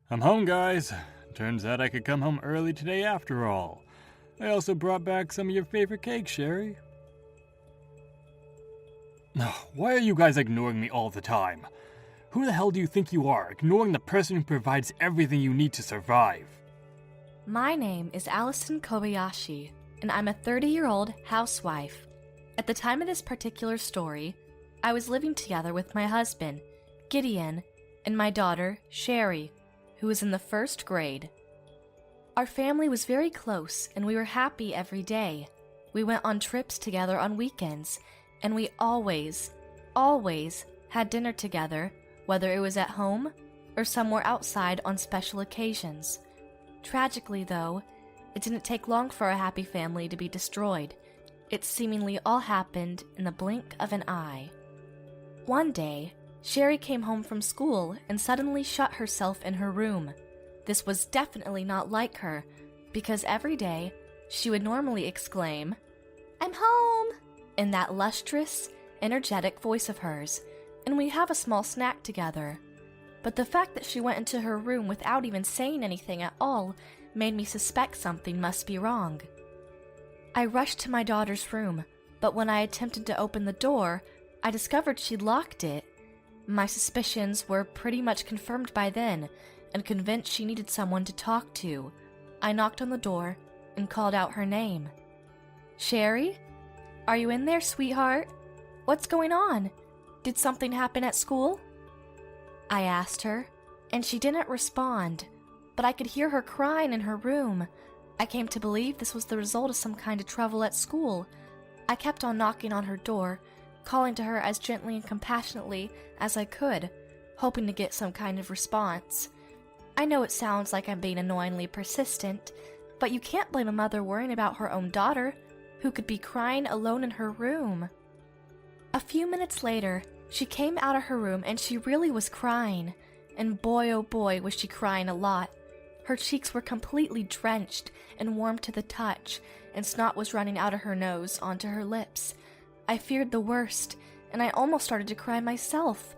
I'm home, guys. Turns out I could come home early today after all. I also brought back some of your favorite cake, Sherry. Why are you guys ignoring me all the time? Who the hell do you think you are, ignoring the person who provides everything you need to survive? My name is Allison Kobayashi, and I'm a 30-year-old housewife. At the time of this particular story, I was living together with my husband, Gideon, and my daughter, Sherry, who was in the 1st grade. Our family was very close, and we were happy every day. We went on trips together on weekends, and we always had dinner together, whether it was at home or somewhere outside on special occasions. Tragically, though, it didn't take long for our happy family to be destroyed. It seemingly all happened in the blink of an eye. One day, Sherry came home from school and suddenly shut herself in her room. This was definitely not like her, because every day she would normally exclaim, "I'm home!" in that lustrous, energetic voice of hers, and we'd have a small snack together. But the fact that she went into her room without even saying anything at all made me suspect something must be wrong. I rushed to my daughter's room, but when I attempted to open the door, I discovered she'd locked it. My suspicions were pretty much confirmed by then, and convinced she needed someone to talk to. I knocked on the door and called out her name. "Sherry? Are you in there, sweetheart? What's going on? Did something happen at school?" I asked her, and she didn't respond, but I could hear her crying in her room. I came to believe this was the result of some kind of trouble at school. I kept on knocking on her door, calling to her as gently and compassionately as I could, hoping to get some kind of response. I know it sounds like I'm being annoyingly persistent, but you can't blame a mother worrying about her own daughter, who could be crying alone in her room. A few minutes later, she came out of her room and she really was crying, and boy oh boy was she crying a lot. Her cheeks were completely drenched and warm to the touch, and snot was running out of her nose onto her lips. I feared the worst, and I almost started to cry myself,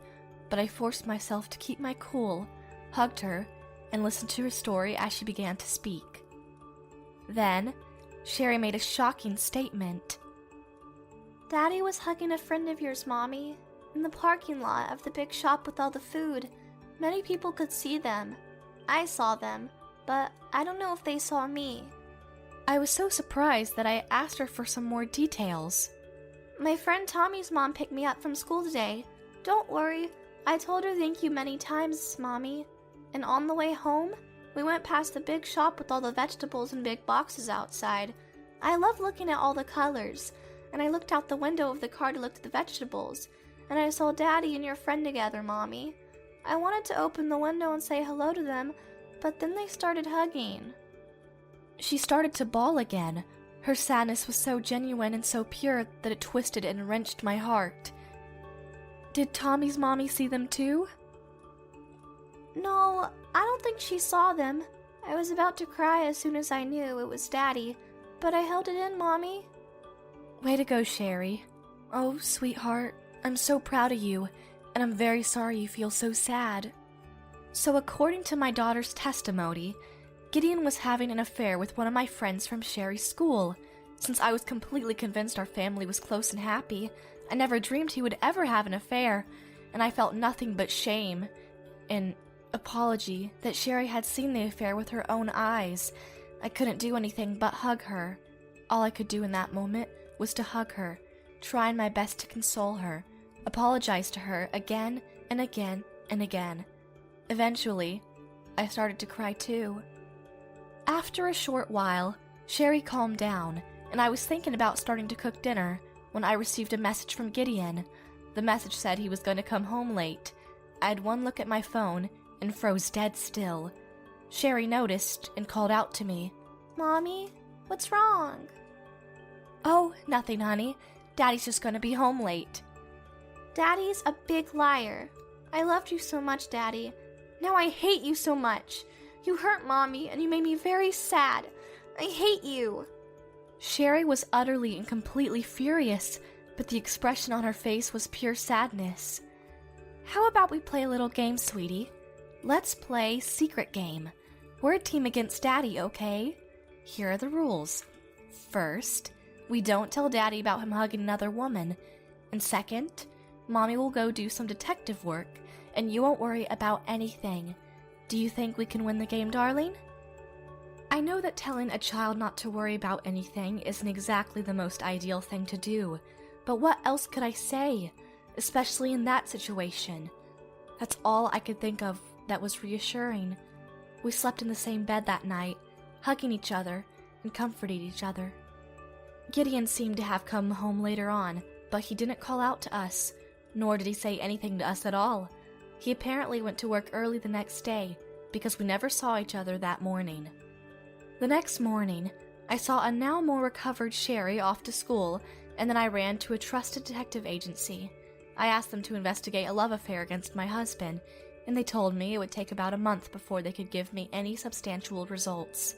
but I forced myself to keep my cool, hugged her, and listened to her story as she began to speak. Then, Sherry made a shocking statement. "Daddy was hugging a friend of yours, Mommy, in the parking lot of the big shop with all the food. Many people could see them. I saw them, but I don't know if they saw me." I was so surprised that I asked her for some more details. "My friend Tommy's mom picked me up from school today. Don't worry, I told her thank you many times, Mommy. And on the way home, we went past the big shop with all the vegetables in big boxes outside. I love looking at all the colors, and I looked out the window of the car to look at the vegetables, and I saw Daddy and your friend together, Mommy. I wanted to open the window and say hello to them, but then they started hugging." She started to bawl again. Her sadness was so genuine and so pure that it twisted and wrenched my heart. Did Tommy's mommy see them too? "No, I don't think she saw them. I was about to cry as soon as I knew it was Daddy, but I held it in, Mommy." Way to go, Sherry. Oh, sweetheart, I'm so proud of you, and I'm very sorry you feel so sad. So according to my daughter's testimony, Gideon was having an affair with one of my friends from Sherry's school. Since I was completely convinced our family was close and happy, I never dreamed he would ever have an affair, and I felt nothing but shame and apology that Sherry had seen the affair with her own eyes. I couldn't do anything but hug her. All I could do in that moment was to hug her, trying my best to console her, apologize to her again and again and again. Eventually, I started to cry too. After a short while, Sherry calmed down, and I was thinking about starting to cook dinner when I received a message from Gideon. The message said he was going to come home late. I had one look at my phone and froze dead still. Sherry noticed and called out to me. "Mommy, what's wrong?" "Oh, nothing, honey. Daddy's just going to be home late." "Daddy's a big liar. I loved you so much, Daddy. Now I hate you so much. You hurt Mommy, and you made me very sad. I hate you." Sherry was utterly and completely furious, but the expression on her face was pure sadness. "How about we play a little game, sweetie? Let's play secret game. We're a team against Daddy, okay? Here are the rules. First, we don't tell Daddy about him hugging another woman. And second, Mommy will go do some detective work, and you won't worry about anything. Do you think we can win the game, darling? I know that telling a child not to worry about anything isn't exactly the most ideal thing to do, but what else could I say, especially in that situation? That's all I could think of that was reassuring. We slept in the same bed that night, hugging each other and comforting each other. Gideon seemed to have come home later on, but he didn't call out to us, nor did he say anything to us at all. He apparently went to work early the next day, because we never saw each other that morning. The next morning, I saw a now more recovered Sherry off to school, and then I ran to a trusted detective agency. I asked them to investigate a love affair against my husband, and they told me it would take about a month before they could give me any substantial results.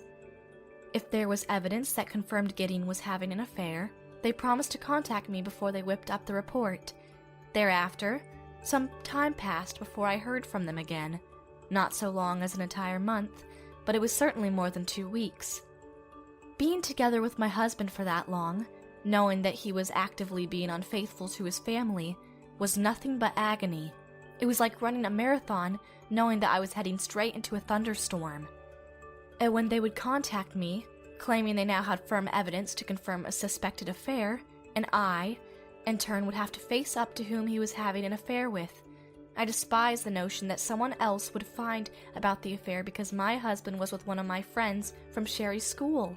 If there was evidence that confirmed Gideon was having an affair, they promised to contact me before they whipped up the report. Thereafter, some time passed before I heard from them again. Not so long as an entire month, but it was certainly more than 2 weeks. Being together with my husband for that long, knowing that he was actively being unfaithful to his family, was nothing but agony. It was like running a marathon, knowing that I was heading straight into a thunderstorm. And when they would contact me, claiming they now had firm evidence to confirm a suspected affair, and I, in turn, would have to face up to whom he was having an affair with, I despised the notion that someone else would find about the affair because my husband was with one of my friends from Sherry's school.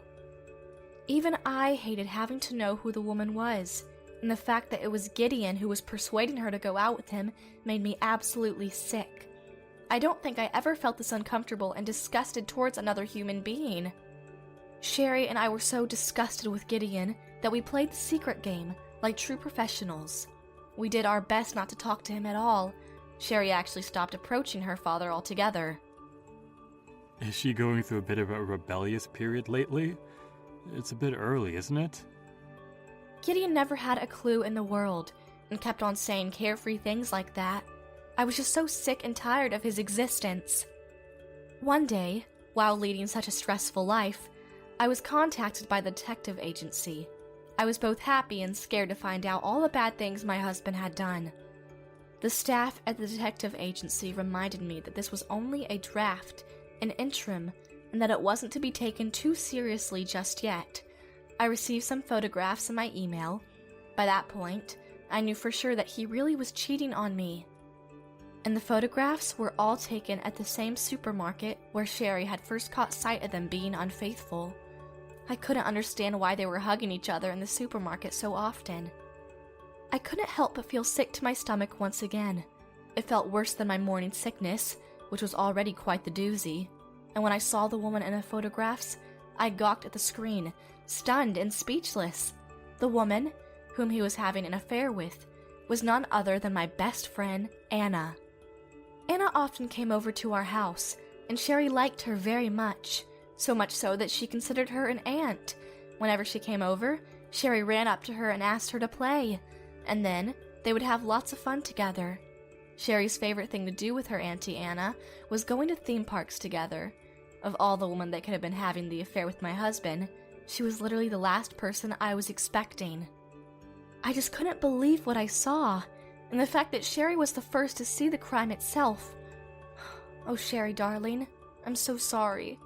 Even I hated having to know who the woman was, and the fact that it was Gideon who was persuading her to go out with him made me absolutely sick. I don't think I ever felt this uncomfortable and disgusted towards another human being. Sherry and I were so disgusted with Gideon that we played the secret game like true professionals. We did our best not to talk to him at all. Sherry actually stopped approaching her father altogether. Is she going through a bit of a rebellious period lately? It's a bit early, isn't it? Gideon never had a clue in the world, and kept on saying carefree things like that. I was just so sick and tired of his existence. One day, while leading such a stressful life, I was contacted by the detective agency. I was both happy and scared to find out all the bad things my husband had done. The staff at the detective agency reminded me that this was only a draft, an interim, and that it wasn't to be taken too seriously just yet. I received some photographs in my email. By that point, I knew for sure that he really was cheating on me. And the photographs were all taken at the same supermarket where Sherry had first caught sight of them being unfaithful. I couldn't understand why they were hugging each other in the supermarket so often. I couldn't help but feel sick to my stomach once again. It felt worse than my morning sickness, which was already quite the doozy. And when I saw the woman in the photographs, I gawked at the screen, stunned and speechless. The woman, whom he was having an affair with, was none other than my best friend, Anna. Anna often came over to our house, and Sherry liked her very much, so much so that she considered her an aunt. Whenever she came over, Sherry ran up to her and asked her to play, and then they would have lots of fun together. Sherry's favorite thing to do with her Auntie Anna was going to theme parks together. Of all the women that could have been having the affair with my husband, she was literally the last person I was expecting. I just couldn't believe what I saw, and the fact that Sherry was the first to see the crime itself. Oh, Sherry, darling, I'm so sorry.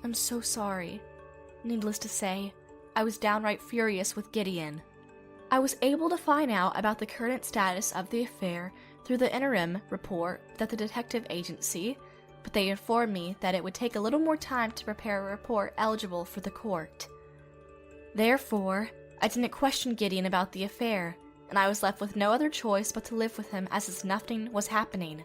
I'm so sorry. Needless to say, I was downright furious with Gideon. I was able to find out about the current status of the affair through the interim report that the detective agency, but they informed me that it would take a little more time to prepare a report eligible for the court. Therefore, I didn't question Gideon about the affair, and I was left with no other choice but to live with him as if nothing was happening.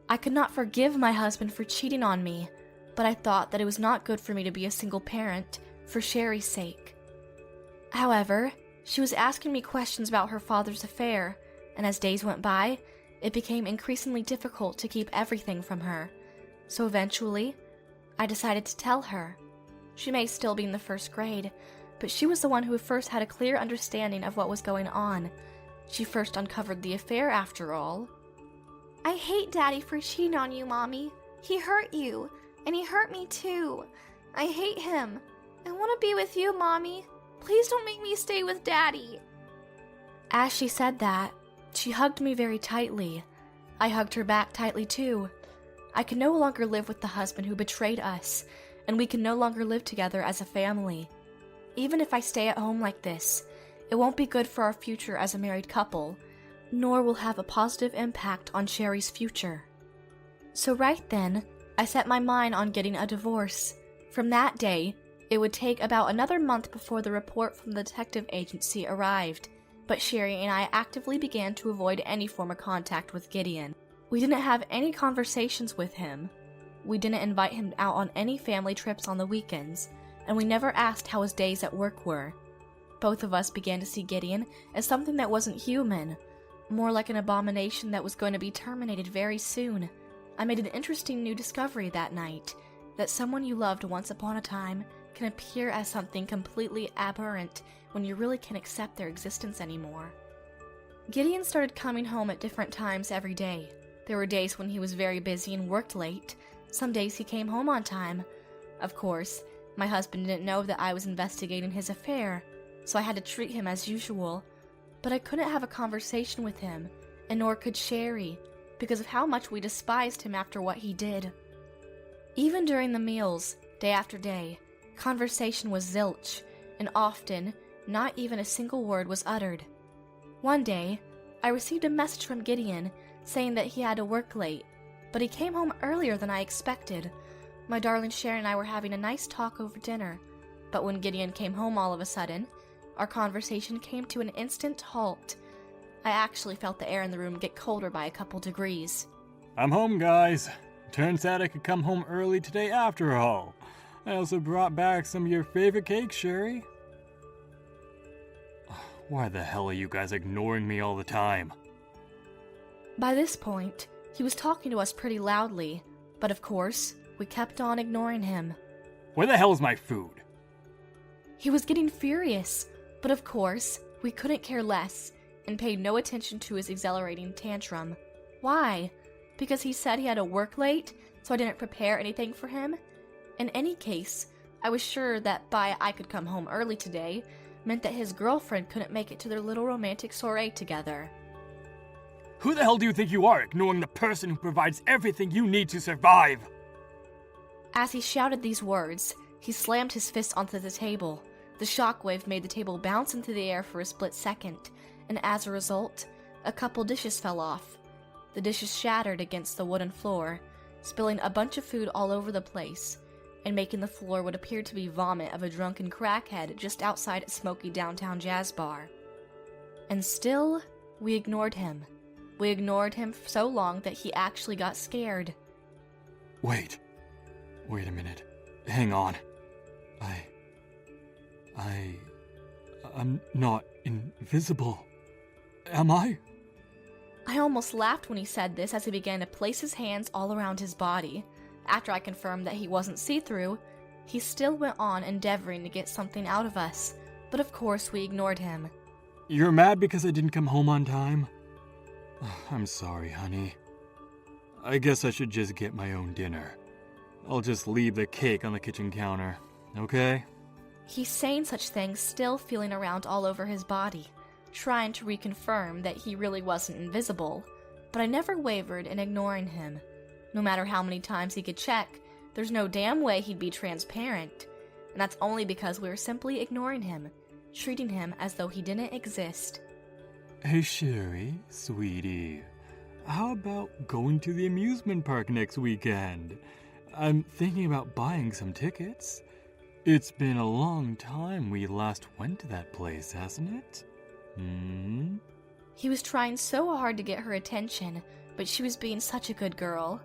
I could not forgive my husband for cheating on me, but I thought that it was not good for me to be a single parent, for Sherry's sake. However, she was asking me questions about her father's affair, and as days went by, it became increasingly difficult to keep everything from her. So eventually, I decided to tell her. She may still be in the first grade, but she was the one who first had a clear understanding of what was going on. She first uncovered the affair, after all. I hate Daddy for cheating on you, Mommy. He hurt you, and he hurt me too. I hate him. I want to be with you, Mommy. Please don't make me stay with Daddy. As she said that, she hugged me very tightly. I hugged her back tightly too. I could no longer live with the husband who betrayed us, and we can no longer live together as a family. Even if I stay at home like this, it won't be good for our future as a married couple, nor will have a positive impact on Sherry's future. So right then, I set my mind on getting a divorce. From that day, it would take about another month before the report from the detective agency arrived, but Sherry and I actively began to avoid any form of contact with Gideon. We didn't have any conversations with him. We didn't invite him out on any family trips on the weekends, and we never asked how his days at work were. Both of us began to see Gideon as something that wasn't human, more like an abomination that was going to be terminated very soon. I made an interesting new discovery that night, that someone you loved once upon a time can appear as something completely aberrant when you really can't accept their existence anymore. Gideon started coming home at different times every day. There were days when he was very busy and worked late. Some days he came home on time. Of course, my husband didn't know that I was investigating his affair, so I had to treat him as usual. But I couldn't have a conversation with him, and nor could Sherry, because of how much we despised him after what he did. Even during the meals, day after day, conversation was zilch, and often, not even a single word was uttered. One day, I received a message from Gideon saying that he had to work late, but he came home earlier than I expected. My darling Sherry and I were having a nice talk over dinner, but when Gideon came home all of a sudden, our conversation came to an instant halt. I actually felt the air in the room get colder by a couple degrees. I'm home, guys. Turns out I could come home early today after all. I also brought back some of your favorite cakes, Sherry. Why the hell are you guys ignoring me all the time? By this point, he was talking to us pretty loudly, but of course, we kept on ignoring him. Where the hell is my food? He was getting furious, but of course, we couldn't care less and paid no attention to his exhilarating tantrum. Why? Because he said he had to work late, so I didn't prepare anything for him? In any case, I was sure that by I could come home early today meant that his girlfriend couldn't make it to their little romantic soiree together. Who the hell do you think you are, ignoring the person who provides everything you need to survive? As he shouted these words, he slammed his fist onto the table. The shockwave made the table bounce into the air for a split second, and as a result, a couple dishes fell off. The dishes shattered against the wooden floor, spilling a bunch of food all over the place, and making the floor what appeared to be vomit of a drunken crackhead just outside a smoky downtown jazz bar. And still, we ignored him. We ignored him so long that he actually got scared. Wait a minute. Hang on. I'm not invisible. Am I? I almost laughed when he said this as he began to place his hands all around his body. After I confirmed that he wasn't see-through, he still went on endeavoring to get something out of us, but of course we ignored him. You're mad because I didn't come home on time? I'm sorry, honey. I guess I should just get my own dinner. I'll just leave the cake on the kitchen counter, okay? He's saying such things still feeling around all over his body, trying to reconfirm that he really wasn't invisible, but I never wavered in ignoring him. No matter how many times he could check, there's no damn way he'd be transparent, and that's only because we were simply ignoring him, treating him as though he didn't exist. Hey Sherry, sweetie, how about going to the amusement park next weekend? I'm thinking about buying some tickets. It's been a long time we last went to that place, hasn't it? He was trying so hard to get her attention, but she was being such a good girl.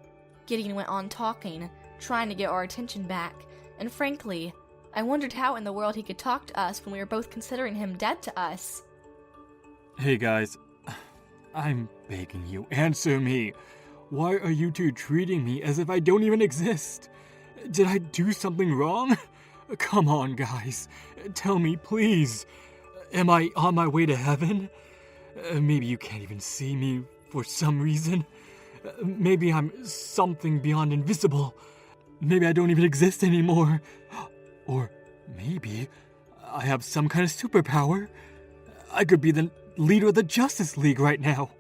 Gideon went on talking, trying to get our attention back, and frankly, I wondered how in the world he could talk to us when we were both considering him dead to us. Hey guys, I'm begging you, answer me. Why are you two treating me as if I don't even exist? Did I do something wrong? Come on, guys. Tell me, please. Am I on my way to heaven? Maybe you can't even see me for some reason. Maybe I'm something beyond invisible. Maybe I don't even exist anymore. Or maybe I have some kind of superpower. I could be the leader of the Justice League right now.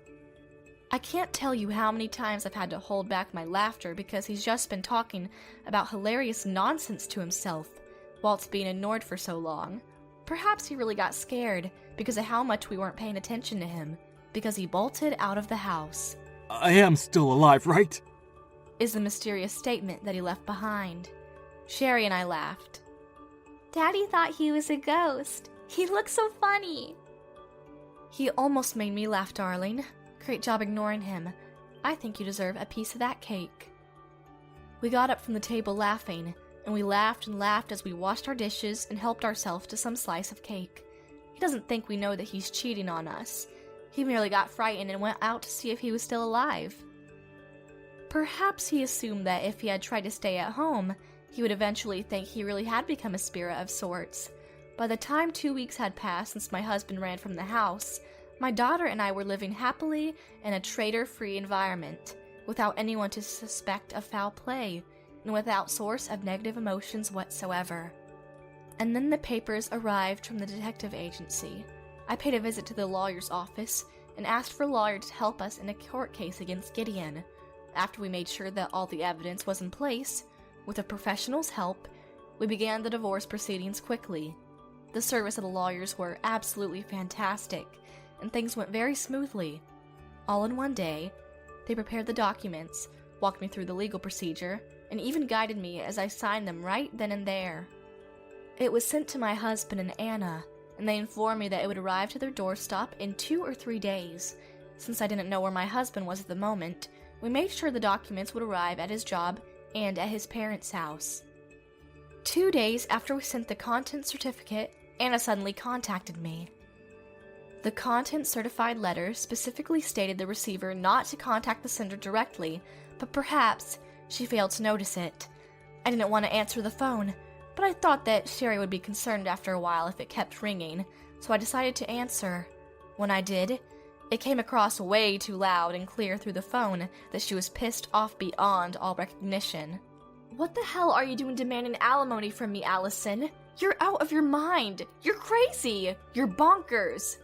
I can't tell you how many times I've had to hold back my laughter because he's just been talking about hilarious nonsense to himself while it's being ignored for so long. Perhaps he really got scared because of how much we weren't paying attention to him, because he bolted out of the house. I am still alive, right? Is the mysterious statement that he left behind. Sherry and I laughed. Daddy thought he was a ghost. He looks so funny. He almost made me laugh, darling. Great job ignoring him. I think you deserve a piece of that cake. We got up from the table laughing, and we laughed and laughed as we washed our dishes and helped ourselves to some slice of cake. He doesn't think we know that he's cheating on us. He merely got frightened and went out to see if he was still alive. Perhaps he assumed that if he had tried to stay at home, he would eventually think he really had become a spirit of sorts. By the time 2 weeks had passed since my husband ran from the house, my daughter and I were living happily in a traitor-free environment, without anyone to suspect of foul play, and without source of negative emotions whatsoever. And then the papers arrived from the detective agency. I paid a visit to the lawyer's office and asked for a lawyer to help us in a court case against Gideon. After we made sure that all the evidence was in place, with a professional's help, we began the divorce proceedings quickly. The service of the lawyers were absolutely fantastic, and things went very smoothly. All in one day, they prepared the documents, walked me through the legal procedure, and even guided me as I signed them right then and there. It was sent to my husband and Anna, and they informed me that it would arrive to their doorstep in 2 or 3 days. Since I didn't know where my husband was at the moment, we made sure the documents would arrive at his job and at his parents' house. 2 days after we sent the content certificate, Anna suddenly contacted me. The content certified letter specifically stated the receiver not to contact the sender directly, but perhaps she failed to notice it. I didn't want to answer the phone, but I thought that Sherry would be concerned after a while if it kept ringing, so I decided to answer. When I did, it came across way too loud and clear through the phone that she was pissed off beyond all recognition. "What the hell are you doing demanding alimony from me, Allison? You're out of your mind! You're crazy! You're bonkers!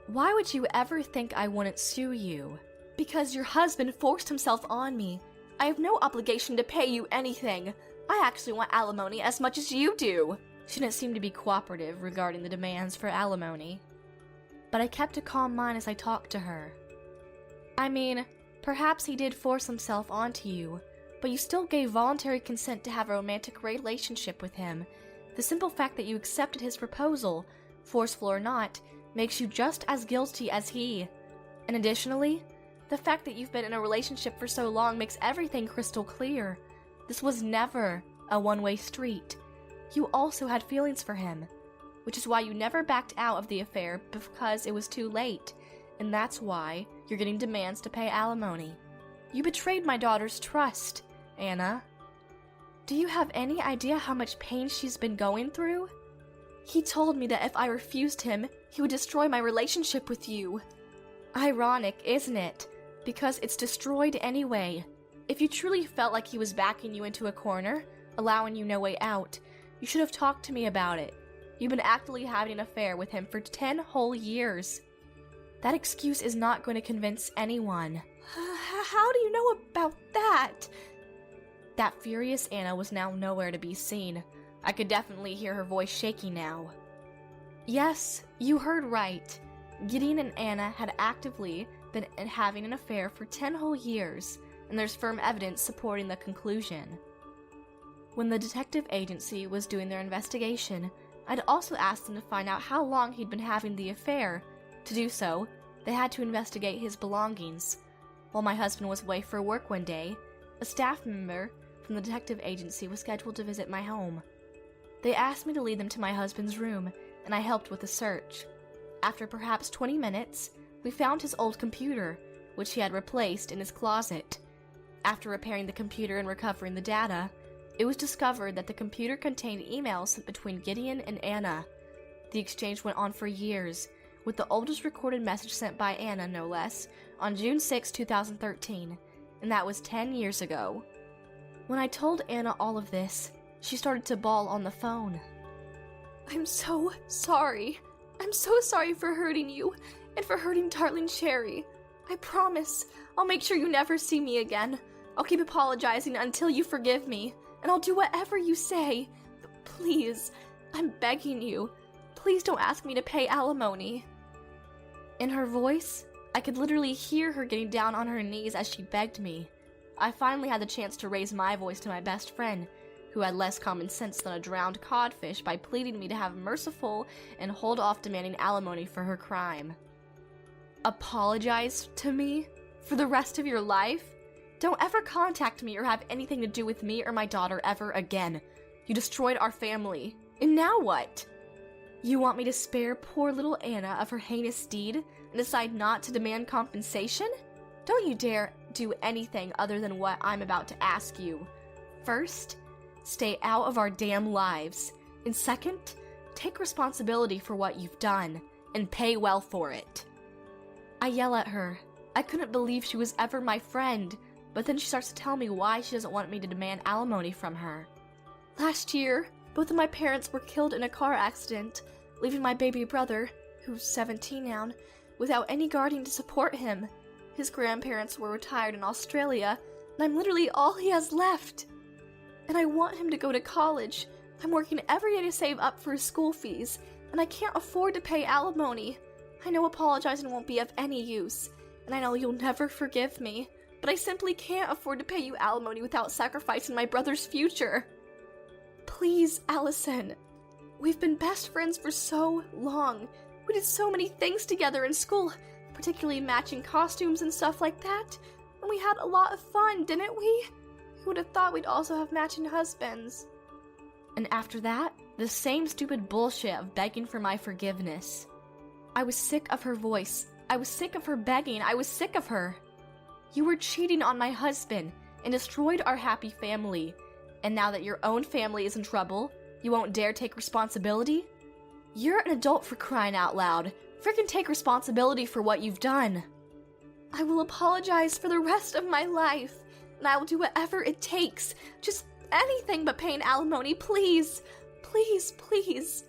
Why would you ever think I wouldn't sue you? Because your husband forced himself on me. I have no obligation to pay you anything. I actually want alimony as much as you do." She didn't seem to be cooperative regarding the demands for alimony. But I kept a calm mind as I talked to her. I mean, perhaps he did force himself onto you, but you still gave voluntary consent to have a romantic relationship with him. The simple fact that you accepted his proposal, forceful or not, makes you just as guilty as he. And additionally, the fact that you've been in a relationship for so long makes everything crystal clear. This was never a one-way street. You also had feelings for him, which is why you never backed out of the affair because it was too late, and that's why you're getting demands to pay alimony. You betrayed my daughter's trust, Anna. Do you have any idea how much pain she's been going through? He told me that if I refused him, he would destroy my relationship with you. Ironic, isn't it? Because it's destroyed anyway. If you truly felt like he was backing you into a corner, allowing you no way out, you should have talked to me about it. You've been actively having an affair with him for 10 whole years. That excuse is not going to convince anyone. How do you know about that? That furious Anna was now nowhere to be seen. I could definitely hear her voice shaking now. Yes, you heard right. Gideon and Anna had actively been having an affair for 10 whole years, and there's firm evidence supporting the conclusion. When the detective agency was doing their investigation, I'd also asked them to find out how long he'd been having the affair. To do so, they had to investigate his belongings. While my husband was away for work one day, a staff member from the detective agency was scheduled to visit my home. They asked me to lead them to my husband's room, and I helped with the search. After perhaps 20 minutes, we found his old computer, which he had replaced in his closet. After repairing the computer and recovering the data, it was discovered that the computer contained emails sent between Gideon and Anna. The exchange went on for years, with the oldest recorded message sent by Anna, no less, on June 6, 2013. and that was 10 years ago. When I told Anna all of this, she started to bawl on the phone. I'm so sorry. I'm so sorry for hurting you and for hurting darling Sherry. I promise I'll make sure you never see me again. I'll keep apologizing until you forgive me, and I'll do whatever you say. But please, I'm begging you, please don't ask me to pay alimony. In her voice, I could literally hear her getting down on her knees as she begged me. I finally had the chance to raise my voice to my best friend, who had less common sense than a drowned codfish, by pleading me to have merciful and hold off demanding alimony for her crime. Apologize to me? For the rest of your life? Don't ever contact me or have anything to do with me or my daughter ever again. You destroyed our family. And now what? You want me to spare poor little Anna of her heinous deed and decide not to demand compensation? Don't you dare do anything other than what I'm about to ask you. First, stay out of our damn lives. And second, take responsibility for what you've done and pay well for it. I yell at her. I couldn't believe she was ever my friend, but then she starts to tell me why she doesn't want me to demand alimony from her. Last year, both of my parents were killed in a car accident, leaving my baby brother, who's 17 now, without any guardian to support him. His grandparents were retired in Australia, and I'm literally all he has left. And I want him to go to college. I'm working every day to save up for his school fees, and I can't afford to pay alimony. I know apologizing won't be of any use, and I know you'll never forgive me, but I simply can't afford to pay you alimony without sacrificing my brother's future. Please, Allison. We've been best friends for so long. We did so many things together in school, particularly matching costumes and stuff like that, and we had a lot of fun, didn't we? Who would have thought we'd also have matching husbands? And after that, the same stupid bullshit of begging for my forgiveness. I was sick of her voice. I was sick of her begging. I was sick of her. You were cheating on my husband and destroyed our happy family. And now that your own family is in trouble, you won't dare take responsibility? You're an adult, for crying out loud. Frickin' take responsibility for what you've done. I will apologize for the rest of my life, and I will do whatever it takes. Just anything but paying alimony, please. Please, please.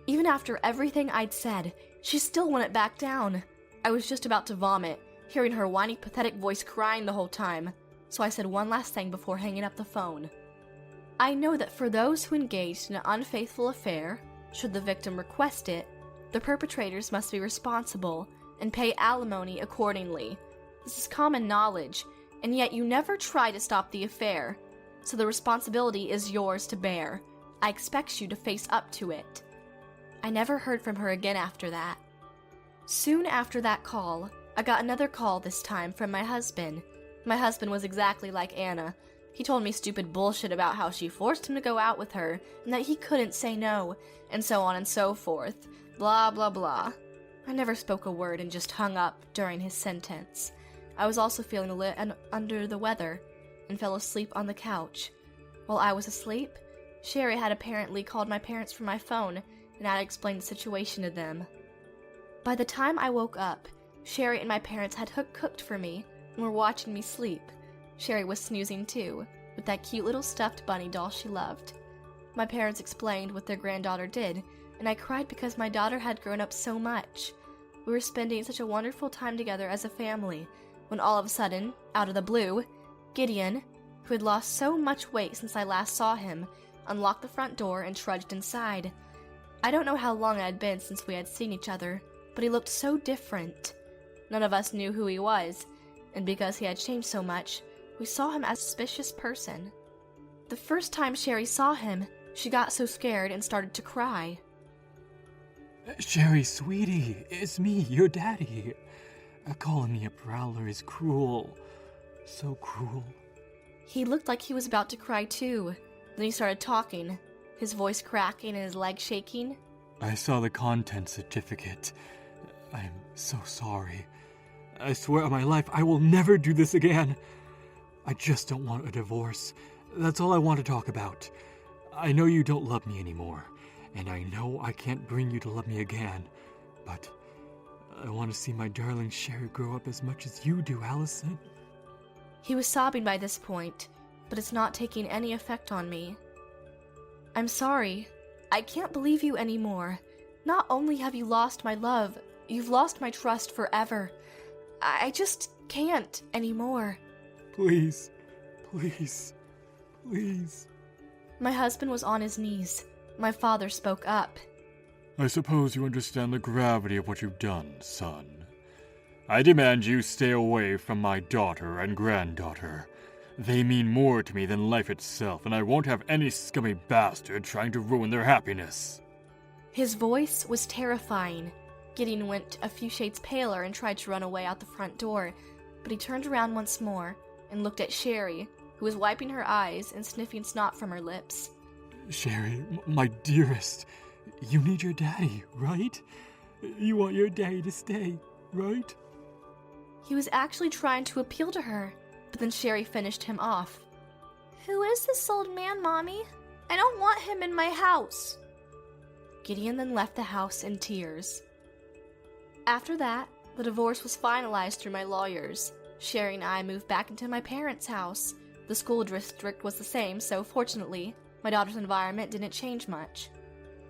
Even after everything I'd said, she still wouldn't back down. I was just about to vomit, hearing her whiny, pathetic voice crying the whole time, so I said one last thing before hanging up the phone. I know that for those who engaged in an unfaithful affair, should the victim request it, the perpetrators must be responsible and pay alimony accordingly. This is common knowledge, and yet you never try to stop the affair, so the responsibility is yours to bear. I expect you to face up to it. I never heard from her again after that. Soon after that call, I got another call, this time from my husband. My husband was exactly like Anna. He told me stupid bullshit about how she forced him to go out with her, and that he couldn't say no, and so on and so forth. Blah, blah, blah. I never spoke a word and just hung up during his sentence. I was also feeling a little under the weather, and fell asleep on the couch. While I was asleep, Sherry had apparently called my parents from my phone, and I explained the situation to them. By the time I woke up, Sherry and my parents had cooked for me and were watching me sleep. Sherry was snoozing too, with that cute little stuffed bunny doll she loved. My parents explained what their granddaughter did, and I cried because my daughter had grown up so much. We were spending such a wonderful time together as a family, when all of a sudden, out of the blue, Gideon, who had lost so much weight since I last saw him, unlocked the front door and trudged inside. I don't know how long it had been since we had seen each other, but he looked so different. None of us knew who he was, and because he had changed so much, we saw him as a suspicious person. The first time Sherry saw him, she got so scared and started to cry. Sherry, sweetie, it's me, your daddy. Calling me a prowler is cruel. So cruel. He looked like he was about to cry too. Then he started talking, his voice cracking and his legs shaking. I saw the content certificate. I'm so sorry. I swear on my life I will never do this again. I just don't want a divorce. That's all I want to talk about. I know you don't love me anymore, and I know I can't bring you to love me again, but I want to see my darling Sherry grow up as much as you do, Allison. He was sobbing by this point, but it's not taking any effect on me. I'm sorry. I can't believe you anymore. Not only have you lost my love, you've lost my trust forever. I just can't anymore. Please, please, please. My husband was on his knees. My father spoke up. I suppose you understand the gravity of what you've done, son. I demand you stay away from my daughter and granddaughter. They mean more to me than life itself, and I won't have any scummy bastard trying to ruin their happiness. His voice was terrifying. Gideon went a few shades paler and tried to run away out the front door, but he turned around once more and looked at Sherry, who was wiping her eyes and sniffing snot from her lips. Sherry, my dearest, you need your daddy, right? You want your daddy to stay, right? He was actually trying to appeal to her, but then Sherry finished him off. Who is this old man, Mommy? I don't want him in my house. Gideon then left the house in tears. After that, the divorce was finalized through my lawyers. Sherry and I moved back into my parents' house. The school district was the same, so fortunately, my daughter's environment didn't change much.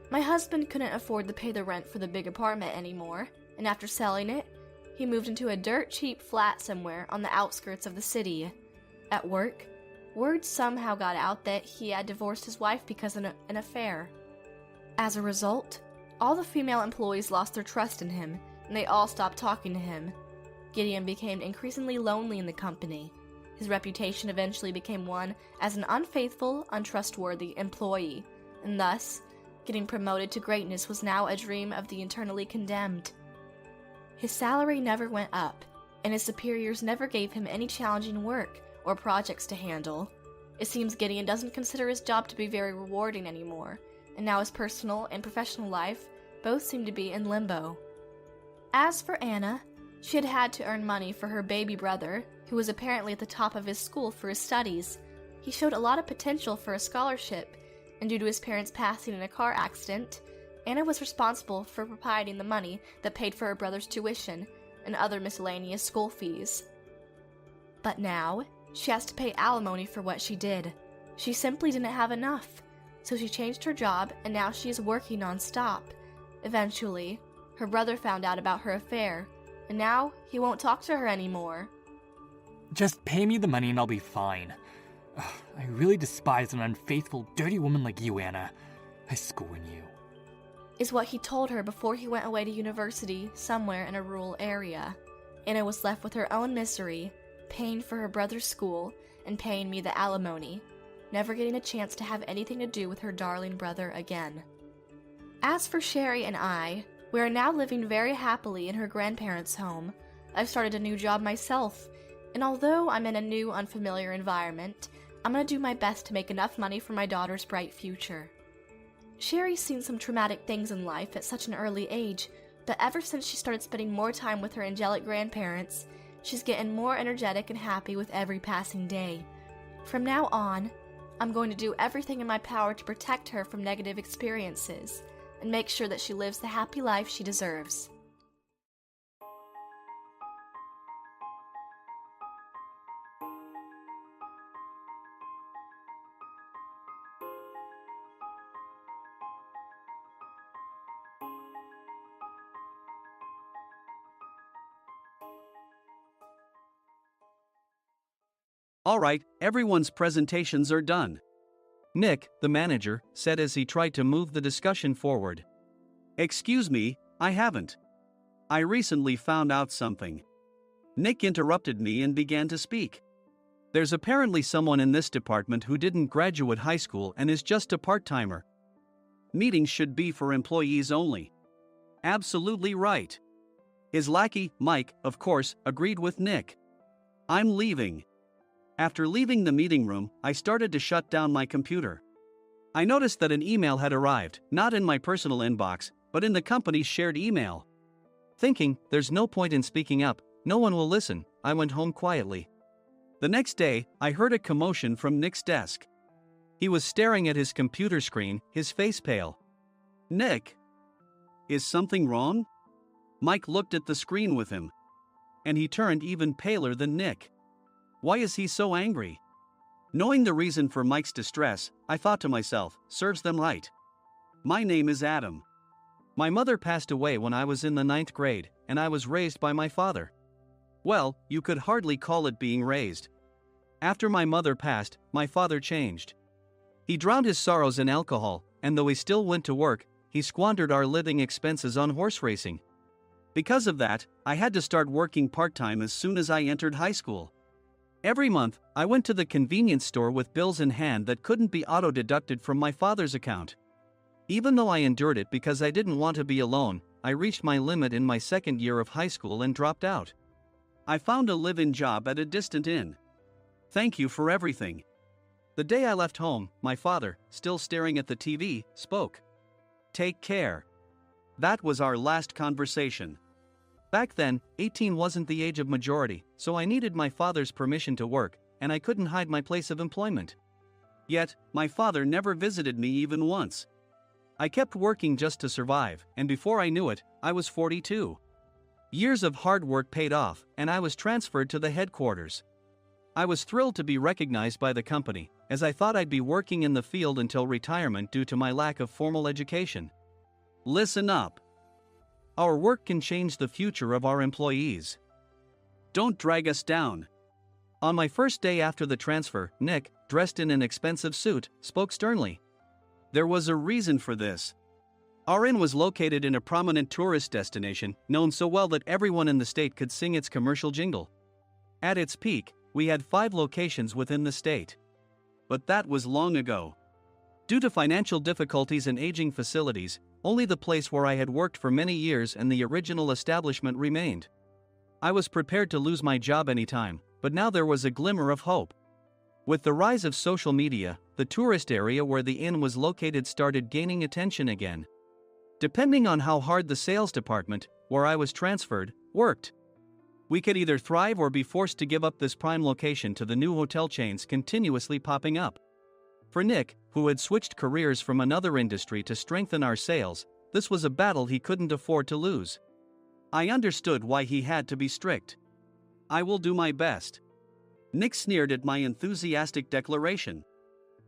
My husband couldn't afford to pay the rent for the big apartment anymore, and after selling it, he moved into a dirt-cheap flat somewhere on the outskirts of the city. At work, word somehow got out that he had divorced his wife because of an affair. As a result, all the female employees lost their trust in him, and they all stopped talking to him. Gideon became increasingly lonely in the company. His reputation eventually became one as an unfaithful, untrustworthy employee, and thus, getting promoted to greatness was now a dream of the eternally condemned. His salary never went up, and his superiors never gave him any challenging work or projects to handle. It seems Gideon doesn't consider his job to be very rewarding anymore, and now his personal and professional life both seem to be in limbo. As for Anna, she had had to earn money for her baby brother, who was apparently at the top of his school for his studies. He showed a lot of potential for a scholarship, and due to his parents passing in a car accident, Anna was responsible for providing the money that paid for her brother's tuition and other miscellaneous school fees. But now, she has to pay alimony for what she did. She simply didn't have enough, so she changed her job and now she is working non-stop. Eventually, her brother found out about her affair, and now he won't talk to her anymore. Just pay me the money and I'll be fine. Ugh, I really despise an unfaithful, dirty woman like you, Anna. I scorn you. Is what he told her before he went away to university somewhere in a rural area. Anna was left with her own misery, paying for her brother's school and paying me the alimony, never getting a chance to have anything to do with her darling brother again. As for Sherry and I, we are now living very happily in her grandparents' home. I've started a new job myself, and although I'm in a new, unfamiliar environment, I'm going to do my best to make enough money for my daughter's bright future. Sherry's seen some traumatic things in life at such an early age, but ever since she started spending more time with her angelic grandparents, she's getting more energetic and happy with every passing day. From now on, I'm going to do everything in my power to protect her from negative experiences and make sure that she lives the happy life she deserves. All right, everyone's presentations are done. Nick, the manager, said as he tried to move the discussion forward. Excuse me, I haven't. I recently found out something. Nick interrupted me and began to speak. There's apparently someone in this department who didn't graduate high school and is just a part-timer. Meetings should be for employees only. Absolutely right. His lackey, Mike, of course, agreed with Nick. I'm leaving. After leaving the meeting room, I started to shut down my computer. I noticed that an email had arrived, not in my personal inbox, but in the company's shared email. Thinking, there's no point in speaking up, no one will listen, I went home quietly. The next day, I heard a commotion from Nick's desk. He was staring at his computer screen, his face pale. Nick? Is something wrong? Mike looked at the screen with him. And he turned even paler than Nick. Why is he so angry? Knowing the reason for Mike's distress, I thought to myself, serves them right. My name is Adam. My mother passed away when I was in the 9th grade, and I was raised by my father. Well, you could hardly call it being raised. After my mother passed, my father changed. He drowned his sorrows in alcohol, and though he still went to work, he squandered our living expenses on horse racing. Because of that, I had to start working part-time as soon as I entered high school. Every month, I went to the convenience store with bills in hand that couldn't be auto-deducted from my father's account. Even though I endured it because I didn't want to be alone, I reached my limit in my second year of high school and dropped out. I found a live-in job at a distant inn. Thank you for everything. The day I left home, my father, still staring at the TV, spoke. Take care. That was our last conversation. Back then, 18 wasn't the age of majority, so I needed my father's permission to work, and I couldn't hide my place of employment. Yet, my father never visited me even once. I kept working just to survive, and before I knew it, I was 42. Years of hard work paid off, and I was transferred to the headquarters. I was thrilled to be recognized by the company, as I thought I'd be working in the field until retirement due to my lack of formal education. Listen up. Our work can change the future of our employees. Don't drag us down. On my first day after the transfer, Nick, dressed in an expensive suit, spoke sternly. There was a reason for this. Our inn was located in a prominent tourist destination, known so well that everyone in the state could sing its commercial jingle. At its peak, we had 5 locations within the state. But that was long ago. Due to financial difficulties and aging facilities, only the place where I had worked for many years and the original establishment remained. I was prepared to lose my job anytime, but now there was a glimmer of hope. With the rise of social media, the tourist area where the inn was located started gaining attention again. Depending on how hard the sales department, where I was transferred, worked, we could either thrive or be forced to give up this prime location to the new hotel chains continuously popping up. For Nick, who had switched careers from another industry to strengthen our sales, this was a battle he couldn't afford to lose. I understood why he had to be strict. I will do my best. Nick sneered at my enthusiastic declaration.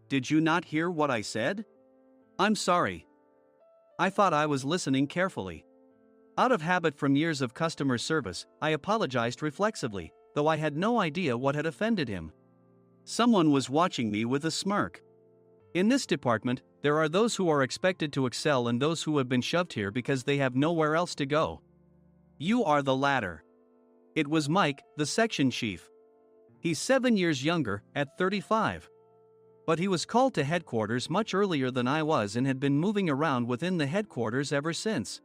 Did you not hear what I said? I'm sorry. I thought I was listening carefully. Out of habit from years of customer service, I apologized reflexively, though I had no idea what had offended him. Someone was watching me with a smirk. In this department, there are those who are expected to excel and those who have been shoved here because they have nowhere else to go. You are the latter. It was Mike, the section chief. He's 7 years younger, at 35. But he was called to headquarters much earlier than I was and had been moving around within the headquarters ever since.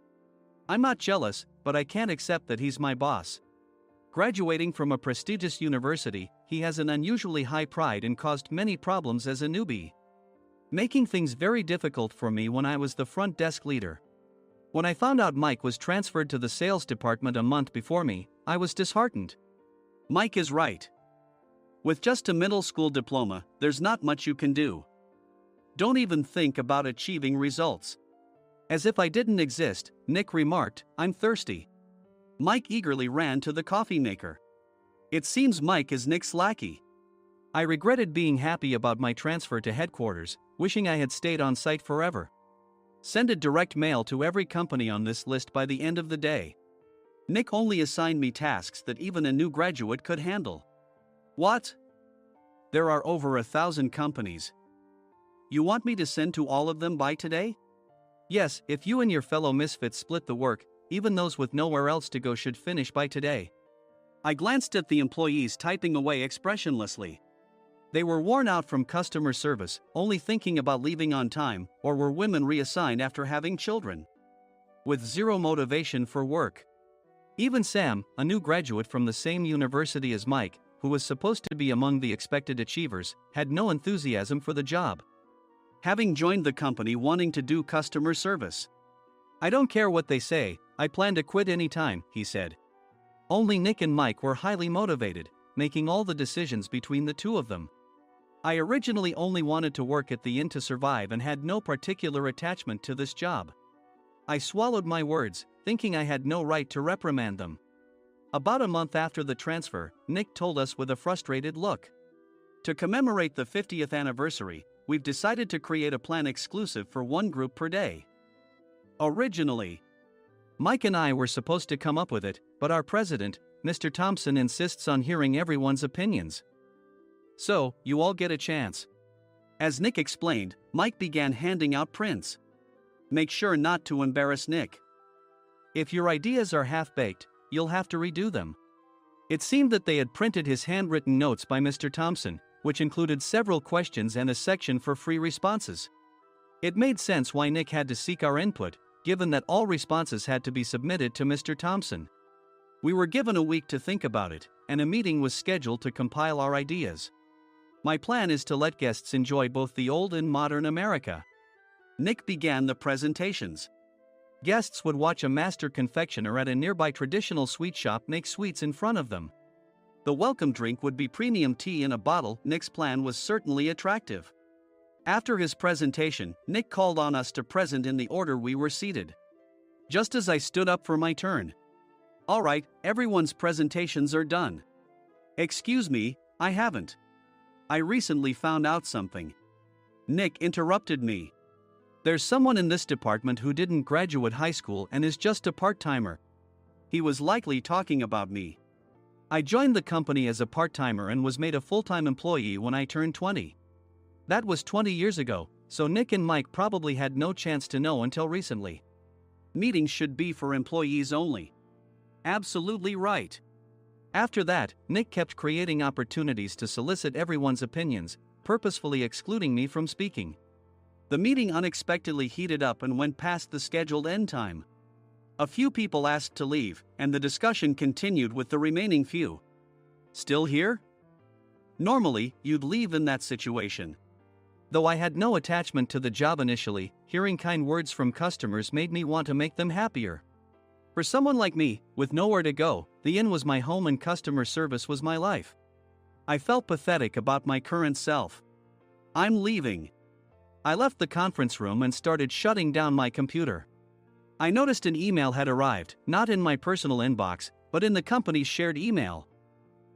I'm not jealous, but I can't accept that he's my boss. Graduating from a prestigious university, he has an unusually high pride and caused many problems as a newbie, making things very difficult for me when I was the front desk leader. When I found out Mike was transferred to the sales department a month before me, I was disheartened. Mike is right. With just a middle school diploma, there's not much you can do. Don't even think about achieving results. As if I didn't exist, Nick remarked, I'm thirsty. Mike eagerly ran to the coffee maker. It seems Mike is Nick's lackey. I regretted being happy about my transfer to headquarters, wishing I had stayed on site forever. Send a direct mail to every company on this list by the end of the day. Nick only assigned me tasks that even a new graduate could handle. What? There are over 1,000 companies. You want me to send to all of them by today? Yes, if you and your fellow misfits split the work, even those with nowhere else to go should finish by today. I glanced at the employees typing away expressionlessly. They were worn out from customer service, only thinking about leaving on time, or were women reassigned after having children, with zero motivation for work. Even Sam, a new graduate from the same university as Mike, who was supposed to be among the expected achievers, had no enthusiasm for the job, having joined the company wanting to do customer service. I don't care what they say, I plan to quit any time, he said. Only Nick and Mike were highly motivated, making all the decisions between the two of them. I originally only wanted to work at the inn to survive and had no particular attachment to this job. I swallowed my words, thinking I had no right to reprimand them. About a month after the transfer, Nick told us with a frustrated look. To commemorate the 50th anniversary, we've decided to create a plan exclusive for one group per day. Originally, Mike and I were supposed to come up with it, but our president, Mr. Thompson, insists on hearing everyone's opinions. So, you all get a chance. As Nick explained, Mike began handing out prints. Make sure not to embarrass Nick. If your ideas are half-baked, you'll have to redo them. It seemed that they had printed his handwritten notes by Mr. Thompson, which included several questions and a section for free responses. It made sense why Nick had to seek our input, given that all responses had to be submitted to Mr. Thompson. We were given a week to think about it, and a meeting was scheduled to compile our ideas. My plan is to let guests enjoy both the old and modern America. Nick began the presentations. Guests would watch a master confectioner at a nearby traditional sweet shop make sweets in front of them. The welcome drink would be premium tea in a bottle. Nick's plan was certainly attractive. After his presentation, Nick called on us to present in the order we were seated. Just as I stood up for my turn. All right, everyone's presentations are done. Excuse me, I haven't. I recently found out something. Nick interrupted me. There's someone in this department who didn't graduate high school and is just a part-timer. He was likely talking about me. I joined the company as a part-timer and was made a full-time employee when I turned 20. That was 20 years ago, so Nick and Mike probably had no chance to know until recently. Meetings should be for employees only. Absolutely right. After that, Nick kept creating opportunities to solicit everyone's opinions, purposefully excluding me from speaking. The meeting unexpectedly heated up and went past the scheduled end time. A few people asked to leave, and the discussion continued with the remaining few. Still here? Normally, you'd leave in that situation. Though I had no attachment to the job initially, hearing kind words from customers made me want to make them happier. For someone like me, with nowhere to go, the inn was my home and customer service was my life. I felt pathetic about my current self. I'm leaving. I left the conference room and started shutting down my computer. I noticed an email had arrived, not in my personal inbox, but in the company's shared email.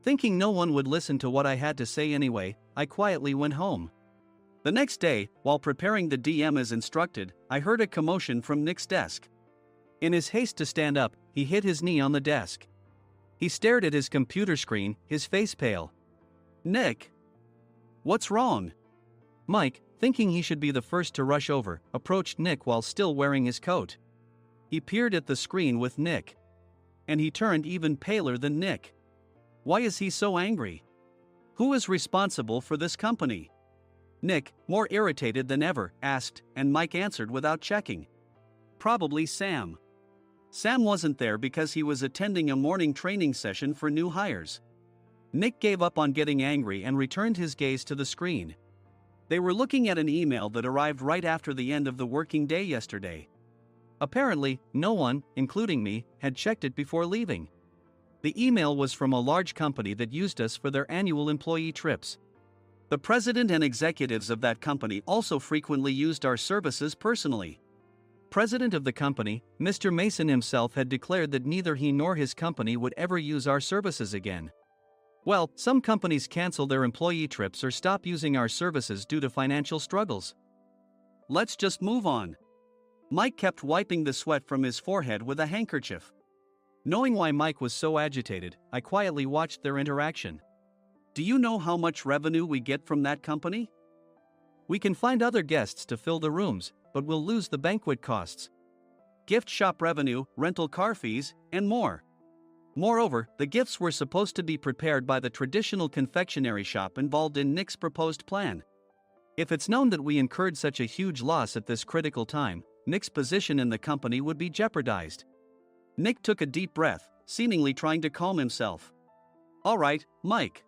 Thinking no one would listen to what I had to say anyway, I quietly went home. The next day, while preparing the DM as instructed, I heard a commotion from Nick's desk. In his haste to stand up, he hit his knee on the desk. He stared at his computer screen, his face pale. Nick! What's wrong? Mike, thinking he should be the first to rush over, approached Nick while still wearing his coat. He peered at the screen with Nick. And he turned even paler than Nick. Why is he so angry? Who is responsible for this company? Nick, more irritated than ever, asked, and Mike answered without checking. Probably Sam. Sam wasn't there because he was attending a morning training session for new hires. Nick gave up on getting angry and returned his gaze to the screen. They were looking at an email that arrived right after the end of the working day yesterday. Apparently, no one, including me, had checked it before leaving. The email was from a large company that used us for their annual employee trips. The president and executives of that company also frequently used our services personally. President of the company, Mr. Mason himself, had declared that neither he nor his company would ever use our services again. Well, some companies cancel their employee trips or stop using our services due to financial struggles. Let's just move on. Mike kept wiping the sweat from his forehead with a handkerchief. Knowing why Mike was so agitated, I quietly watched their interaction. Do you know how much revenue we get from that company? We can find other guests to fill the rooms, but we'll lose the banquet costs, gift shop revenue, rental car fees, and more. Moreover, the gifts were supposed to be prepared by the traditional confectionery shop involved in Nick's proposed plan. If it's known that we incurred such a huge loss at this critical time, Nick's position in the company would be jeopardized. Nick took a deep breath, seemingly trying to calm himself. All right, Mike.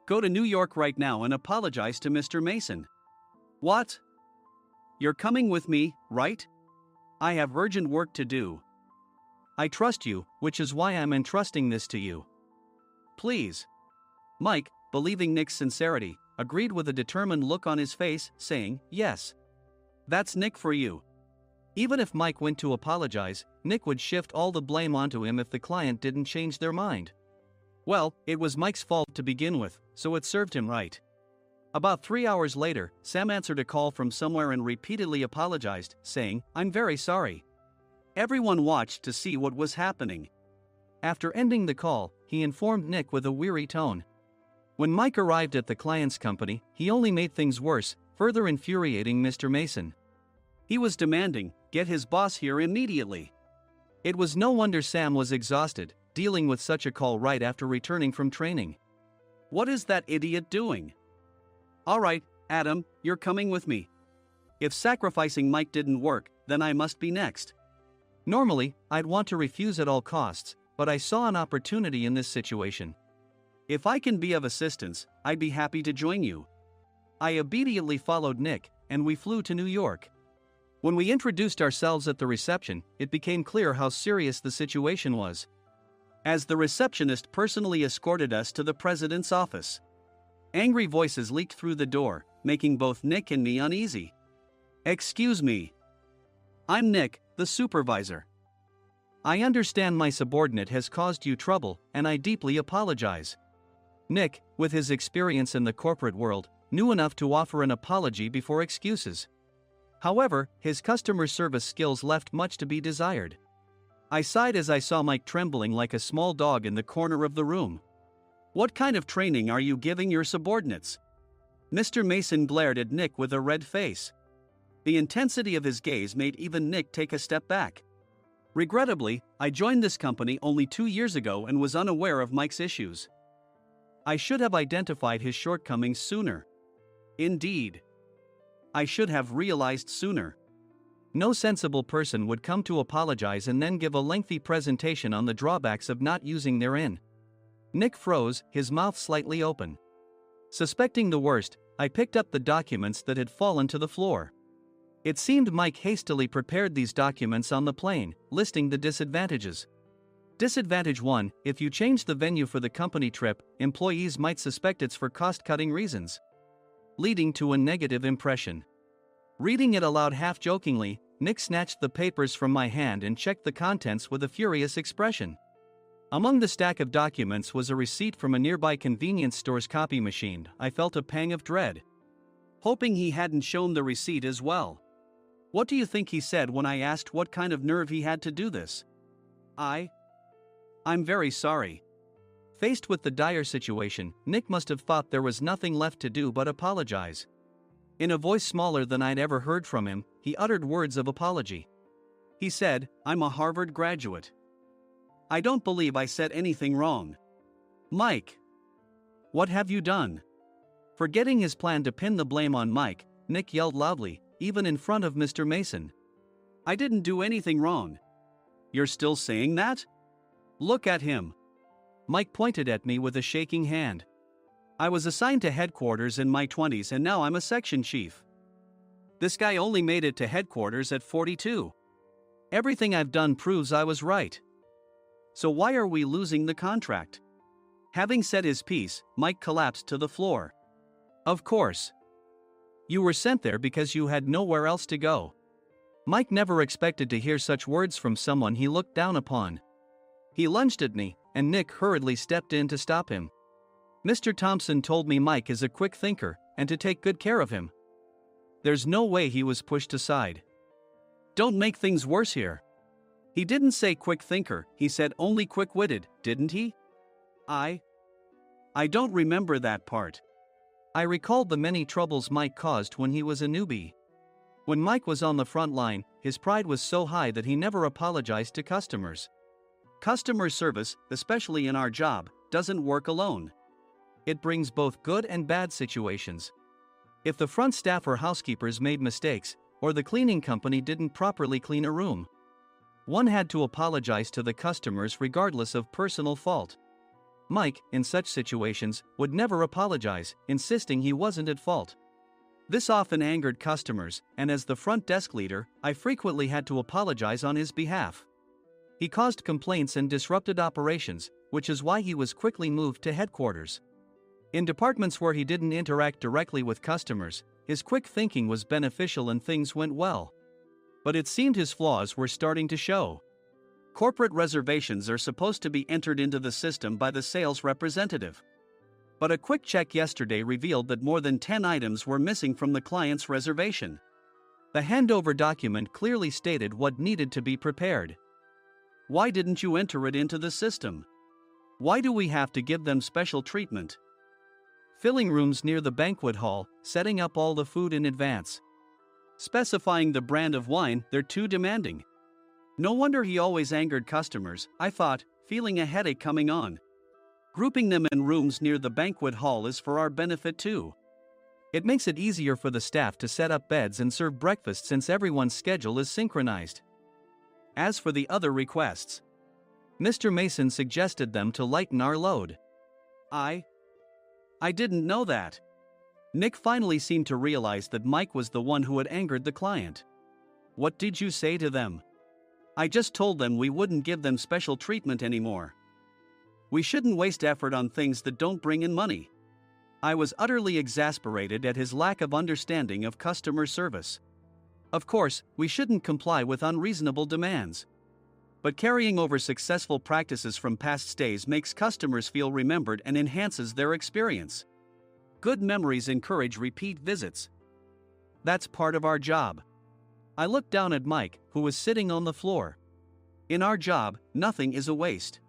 Go to New York right now and apologize to Mr. Mason. What? You're coming with me, right? I have urgent work to do. I trust you, which is why I'm entrusting this to you. Please. Mike, believing Nick's sincerity, agreed with a determined look on his face, saying, yes. That's Nick for you. Even if Mike went to apologize, Nick would shift all the blame onto him if the client didn't change their mind. Well, it was Mike's fault to begin with, so it served him right. About 3 hours later, Sam answered a call from somewhere and repeatedly apologized, saying, "I'm very sorry." Everyone watched to see what was happening. After ending the call, he informed Nick with a weary tone. When Mike arrived at the client's company, he only made things worse, further infuriating Mr. Mason. He was demanding, "Get his boss here immediately." It was no wonder Sam was exhausted, dealing with such a call right after returning from training. "What is that idiot doing?" "Alright, Adam, you're coming with me. If sacrificing Mike didn't work, then I must be next." Normally, I'd want to refuse at all costs, but I saw an opportunity in this situation. "If I can be of assistance, I'd be happy to join you." I obediently followed Nick, and we flew to New York. When we introduced ourselves at the reception, it became clear how serious the situation was, as the receptionist personally escorted us to the president's office. Angry voices leaked through the door, making both Nick and me uneasy. "Excuse me. I'm Nick, the supervisor. I understand my subordinate has caused you trouble, and I deeply apologize." Nick, with his experience in the corporate world, knew enough to offer an apology before excuses. However, his customer service skills left much to be desired. I sighed as I saw Mike trembling like a small dog in the corner of the room. "What kind of training are you giving your subordinates?" Mr. Mason glared at Nick with a red face. The intensity of his gaze made even Nick take a step back. Regrettably, I joined this company only 2 years ago and was unaware of Mike's issues. I should have identified his shortcomings sooner. Indeed, I should have realized sooner. No sensible person would come to apologize and then give a lengthy presentation on the drawbacks of not using their in. Nick froze, his mouth slightly open. Suspecting the worst, I picked up the documents that had fallen to the floor. It seemed Mike hastily prepared these documents on the plane, listing the disadvantages. Disadvantage 1: if you change the venue for the company trip, employees might suspect it's for cost-cutting reasons, leading to a negative impression. Reading it aloud half-jokingly, Nick snatched the papers from my hand and checked the contents with a furious expression. Among the stack of documents was a receipt from a nearby convenience store's copy machine. I felt a pang of dread, hoping he hadn't shown the receipt as well. What do you think he said when I asked what kind of nerve he had to do this? I'm very sorry." Faced with the dire situation, Nick must have thought there was nothing left to do but apologize. In a voice smaller than I'd ever heard from him, he uttered words of apology. He said, "I'm a Harvard graduate. I don't believe I said anything wrong." "Mike, what have you done?" Forgetting his plan to pin the blame on Mike, Nick yelled loudly, even in front of Mr. Mason. "I didn't do anything wrong." "You're still saying that? Look at him." Mike pointed at me with a shaking hand. "I was assigned to headquarters in my 20s and now I'm a section chief. This guy only made it to headquarters at 42. Everything I've done proves I was right. So why are we losing the contract?" Having said his piece, Mike collapsed to the floor. "Of course. You were sent there because you had nowhere else to go." Mike never expected to hear such words from someone he looked down upon. He lunged at me, and Nick hurriedly stepped in to stop him. "Mr. Thompson told me Mike is a quick thinker, and to take good care of him." There's no way he was pushed aside. "Don't make things worse here." "He didn't say quick thinker, he said only quick-witted, didn't he?" I don't remember that part." I recalled the many troubles Mike caused when he was a newbie. When Mike was on the front line, his pride was so high that he never apologized to customers. Customer service, especially in our job, doesn't work alone. It brings both good and bad situations. If the front staff or housekeepers made mistakes, or the cleaning company didn't properly clean a room, one had to apologize to the customers regardless of personal fault. Mike, in such situations, would never apologize, insisting he wasn't at fault. This often angered customers, and as the front desk leader, I frequently had to apologize on his behalf. He caused complaints and disrupted operations, which is why he was quickly moved to headquarters. In departments where he didn't interact directly with customers, his quick thinking was beneficial and things went well. But it seemed his flaws were starting to show. Corporate reservations are supposed to be entered into the system by the sales representative. But a quick check yesterday revealed that more than 10 items were missing from the client's reservation. The handover document clearly stated what needed to be prepared. Why didn't you enter it into the system? Why do we have to give them special treatment? Filling rooms near the banquet hall, setting up all the food in advance. Specifying the brand of wine, they're too demanding. No wonder he always angered customers, I thought, feeling a headache coming on. Grouping them in rooms near the banquet hall is for our benefit too. It makes it easier for the staff to set up beds and serve breakfast since everyone's schedule is synchronized. As for the other requests, Mr. Mason suggested them to lighten our load. I didn't know that. Nick finally seemed to realize that Mike was the one who had angered the client. What did you say to them? I just told them we wouldn't give them special treatment anymore. We shouldn't waste effort on things that don't bring in money. I was utterly exasperated at his lack of understanding of customer service. Of course, we shouldn't comply with unreasonable demands. But carrying over successful practices from past stays makes customers feel remembered and enhances their experience. Good memories encourage repeat visits. That's part of our job. I looked down at Mike, who was sitting on the floor. In our job, nothing is a waste.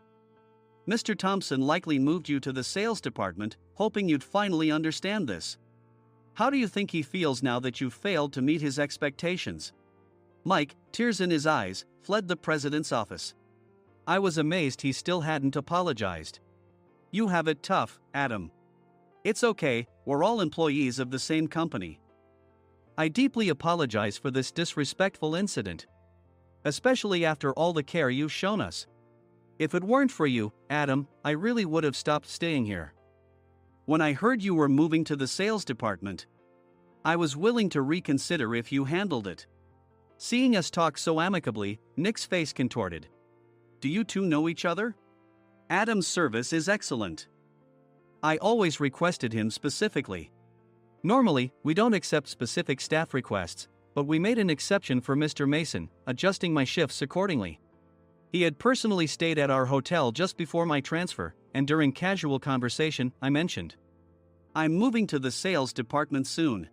Mr. Thompson likely moved you to the sales department, hoping you'd finally understand this. How do you think he feels now that you've failed to meet his expectations? Mike, tears in his eyes, fled the president's office. I was amazed he still hadn't apologized. You have it tough, Adam. It's okay, we're all employees of the same company. I deeply apologize for this disrespectful incident. Especially after all the care you've shown us. If it weren't for you, Adam, I really would have stopped staying here. When I heard you were moving to the sales department, I was willing to reconsider if you handled it. Seeing us talk so amicably, Nick's face contorted. Do you two know each other? Adam's service is excellent. I always requested him specifically. Normally, we don't accept specific staff requests, but we made an exception for Mr. Mason, adjusting my shifts accordingly. He had personally stayed at our hotel just before my transfer, and during casual conversation, I mentioned, I'm moving to the sales department soon.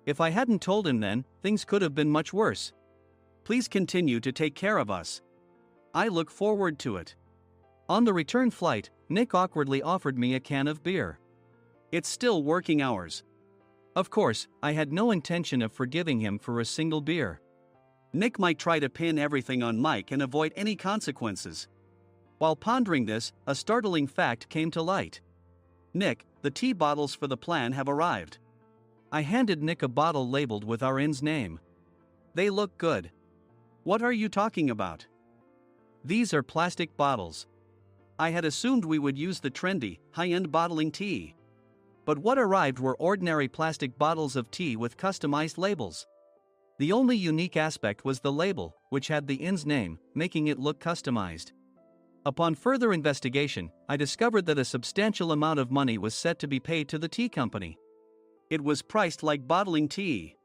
If I hadn't told him then, things could have been much worse. Please continue to take care of us. I look forward to it. On the return flight, Nick awkwardly offered me a can of beer. It's still working hours. Of course, I had no intention of forgiving him for a single beer. Nick might try to pin everything on Mike and avoid any consequences. While pondering this, a startling fact came to light. Nick, the tea bottles for the plan have arrived. I handed Nick a bottle labeled with our inn's name. They look good. What are you talking about? These are plastic bottles. I had assumed we would use the trendy, high-end bottling tea. But what arrived were ordinary plastic bottles of tea with customized labels. The only unique aspect was the label, which had the inn's name, making it look customized. Upon further investigation, I discovered that a substantial amount of money was set to be paid to the tea company. It was priced like bottling tea.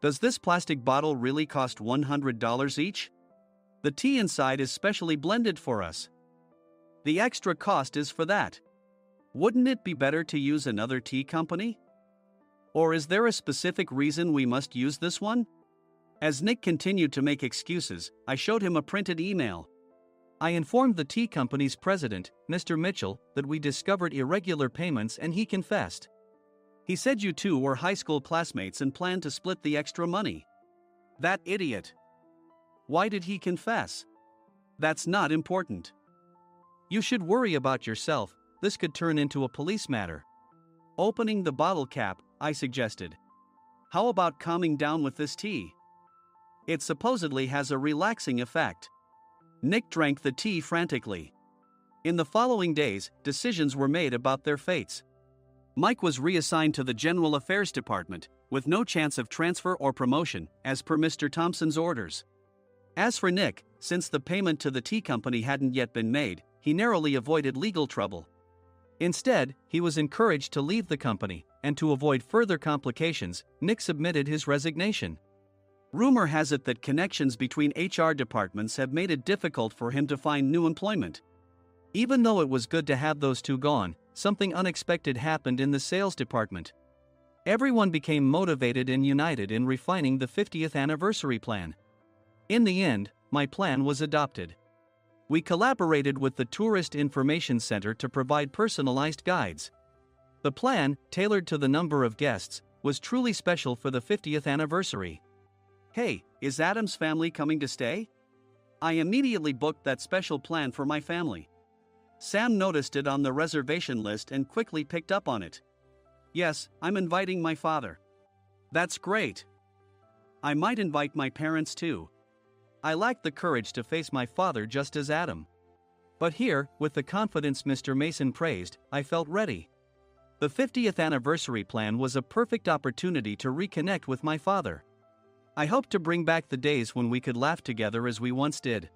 Does this plastic bottle really cost $100 each? The tea inside is specially blended for us. The extra cost is for that. Wouldn't it be better to use another tea company? Or is there a specific reason we must use this one? As Nick continued to make excuses, I showed him a printed email. I informed the tea company's president, Mr. Mitchell, that we discovered irregular payments and he confessed. He said you two were high school classmates and planned to split the extra money. That idiot. Why did he confess? That's not important. You should worry about yourself, this could turn into a police matter. Opening the bottle cap, I suggested. How about calming down with this tea? It supposedly has a relaxing effect. Nick drank the tea frantically. In the following days, decisions were made about their fates. Mike was reassigned to the General Affairs Department, with no chance of transfer or promotion, as per Mr. Thompson's orders. As for Nick, since the payment to the tea company hadn't yet been made, he narrowly avoided legal trouble. Instead, he was encouraged to leave the company, and to avoid further complications, Nick submitted his resignation. Rumor has it that connections between HR departments have made it difficult for him to find new employment. Even though it was good to have those two gone, something unexpected happened in the sales department. Everyone became motivated and united in refining the 50th anniversary plan. In the end, my plan was adopted. We collaborated with the Tourist Information Center to provide personalized guides. The plan, tailored to the number of guests, was truly special for the 50th anniversary. Hey, is Adam's family coming to stay? I immediately booked that special plan for my family. Sam noticed it on the reservation list and quickly picked up on it. Yes, I'm inviting my father. That's great. I might invite my parents too. I lacked the courage to face my father just as Adam. But here, with the confidence Mr. Mason praised, I felt ready. The 50th anniversary plan was a perfect opportunity to reconnect with my father. I hoped to bring back the days when we could laugh together as we once did.